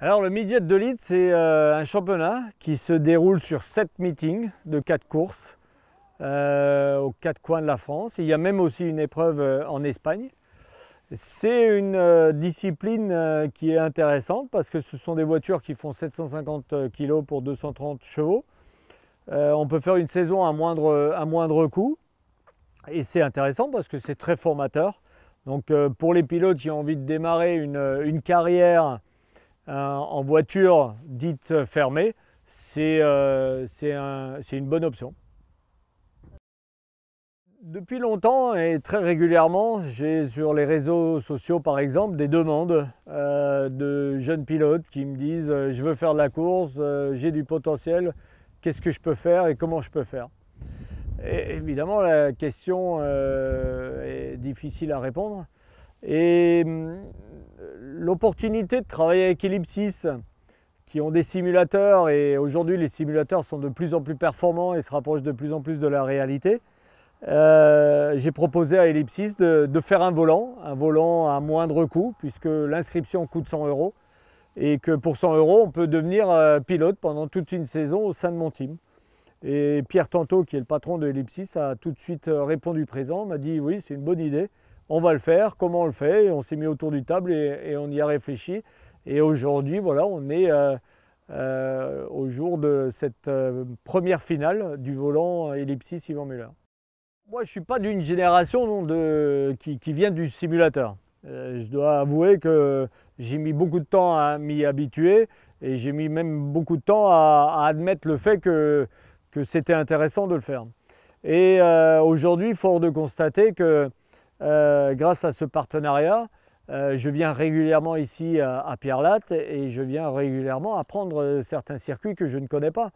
Alors le Midget de Leeds, c'est un championnat qui se déroule sur 7 meetings de 4 courses aux 4 coins de la France. Il y a même aussi une épreuve en Espagne. C'est une discipline qui est intéressante parce que ce sont des voitures qui font 750 kg pour 230 chevaux. On peut faire une saison à moindre coût et c'est intéressant parce que c'est très formateur. Donc pour les pilotes qui ont envie de démarrer une carrière en voiture dite fermée, c'est une bonne option. Depuis longtemps et très régulièrement, j'ai sur les réseaux sociaux par exemple des demandes de jeunes pilotes qui me disent je veux faire de la course, j'ai du potentiel, qu'est-ce que je peux faire et comment je peux faire? Et évidemment la question est difficile à répondre. Et l'opportunité de travailler avec Ellipsis, qui ont des simulateurs, et aujourd'hui les simulateurs sont de plus en plus performants et se rapprochent de plus en plus de la réalité, j'ai proposé à Ellipsis de faire un volant à moindre coût, puisque l'inscription coûte 100 € et que pour 100 € on peut devenir pilote pendant toute une saison au sein de mon team. Et Pierre Tanto, qui est le patron de Ellipsis, a tout de suite répondu présent, m'a dit oui, c'est une bonne idée, on va le faire, comment on le fait? Et on s'est mis autour du table et on y a réfléchi. Et aujourd'hui, voilà, on est au jour de cette première finale du volant Ellipsis Yvan Muller. Moi, je ne suis pas d'une génération qui vient du simulateur. Je dois avouer que j'ai mis beaucoup de temps à m'y habituer et j'ai mis même beaucoup de temps à admettre le fait que c'était intéressant de le faire. Et aujourd'hui, fort de constater que grâce à ce partenariat, je viens régulièrement ici à Pierrelatte et je viens régulièrement apprendre certains circuits que je ne connais pas.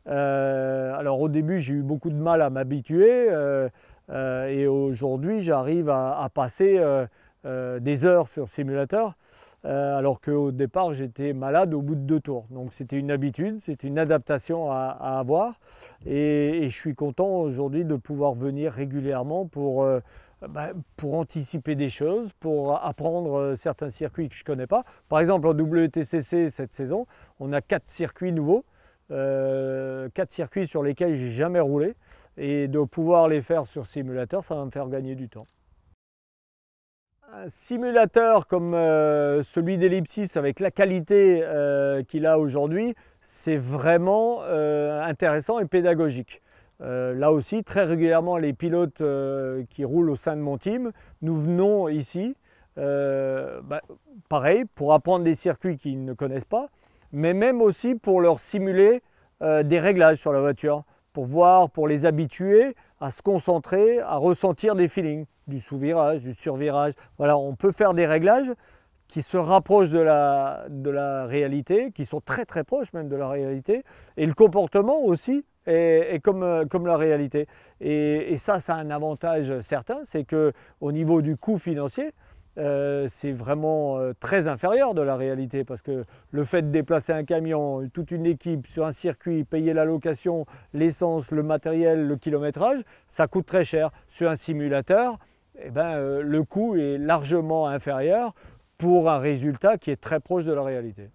Alors au début j'ai eu beaucoup de mal à m'habituer et aujourd'hui j'arrive à passer des heures sur simulateur alors qu'au départ j'étais malade au bout de 2 tours. Donc c'était une habitude, c'était une adaptation à avoir et je suis content aujourd'hui de pouvoir venir régulièrement pour anticiper des choses, pour apprendre certains circuits que je ne connais pas. Par exemple en WTCC cette saison, on a 4 circuits nouveaux. 4 circuits sur lesquels j'ai jamais roulé et de pouvoir les faire sur simulateur, ça va me faire gagner du temps. Un simulateur comme celui d'Ellipsis avec la qualité qu'il a aujourd'hui, c'est vraiment intéressant et pédagogique. Là aussi, très régulièrement, les pilotes qui roulent au sein de mon team, nous venons ici, pareil, pour apprendre des circuits qu'ils ne connaissent pas, mais même aussi pour leur simuler des réglages sur la voiture, pour les habituer à se concentrer, à ressentir des feelings, du sous-virage, du sur-virage. Voilà, on peut faire des réglages qui se rapprochent de la réalité, qui sont très très proches même de la réalité, et le comportement aussi est comme la réalité. Et ça a un avantage certain, c'est qu'au niveau du coût financier, c'est vraiment très inférieur de la réalité parce que le fait de déplacer un camion, toute une équipe sur un circuit, payer la location, l'essence, le matériel, le kilométrage, ça coûte très cher. Sur un simulateur, le coût est largement inférieur pour un résultat qui est très proche de la réalité.